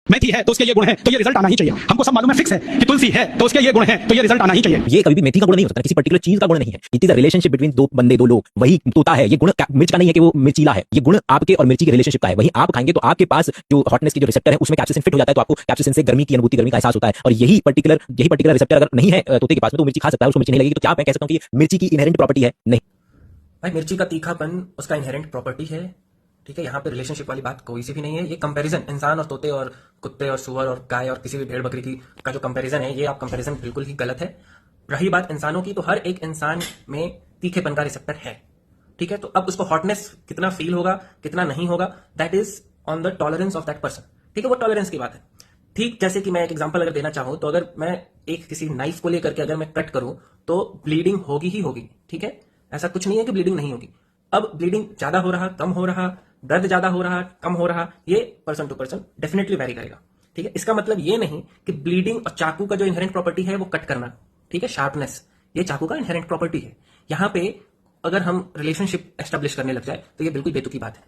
मेथी है तो उसके ये गुण है तो ये रिजल्ट आना ही चाहिए। हमको सब मालूम है, फिक्स है कि तुलसी है तो उसके ये गुण है तो ये रिजल्ट आना ही चाहिए। ये कभी भी मेथी का गुण नहीं हो सकता, किसी पर्टिकुलर चीज का गुण नहीं है। It is a relationship between दो बंदे, दो लोग। वही तोता है, ये गुण मिर्च का नहीं है कि वो मिर्चीला है। ये गुण आपके और मिर्ची के रिलेशनशिप का है। वही आप खाएंगे तो आपके पास जो हॉटनेस के जो रिसेप्टर है उसमें कैप्सिसिन फिट हो जाता है, तो आपको कैप्सिसिन से गर्मी की अनुभूति, गर्मी का एहसास होता है। और यही पर्टिकुलर रिसेप्टर अगर नहीं है तोते के पास में, तो मिर्ची खा सकता है, उसको मिर्ची नहीं लगेगी। तो क्या मैं कह सकता हूँ कि मिर्ची की इनहेरेंट प्रॉपर्टी है? नहीं भाई, मिर्ची का तीखापन उसका इनहेरेंट प्रॉपर्टी है। ठीक है, यहाँ पे रिलेशनशिप वाली बात कोई सी भी नहीं है। ये कंपैरिजन इंसान और तोते और कुत्ते और सुअर और गाय और किसी भी भेड़ बकरी की का जो कंपैरिजन है, ये आप कंपैरिजन बिल्कुल ही गलत है। रही बात इंसानों की, तो हर एक इंसान में तीखेपन का रिसेप्टर है। ठीक है, तो अब उसको हॉटनेस कितना फील होगा, कितना नहीं होगा, that is on the tolerance of that person. ठीक है, वो टॉलरेंस की बात है। ठीक जैसे कि मैं एक एग्जांपल अगर देना चाहूं, तो अगर मैं एक किसी नाइफ को लेकर के अगर मैं कट करूं तो ब्लीडिंग होगी ही होगी। ठीक है, ऐसा कुछ नहीं है कि ब्लीडिंग नहीं होगी। अब ब्लीडिंग ज्यादा हो रहा, कम हो रहा, दर्द ज्यादा हो रहा, कम हो रहा, ये person to person definitely vary करेगा। ठीक है, इसका मतलब ये नहीं कि ब्लीडिंग और चाकू का जो इनहेरेंट प्रॉपर्टी है वो कट करना, ठीक है, शार्पनेस, ये चाकू का इनहेरेंट प्रॉपर्टी है। यहां पे अगर हम रिलेशनशिप एस्टेब्लिश करने लग जाए तो ये बिल्कुल बेतुकी बात है।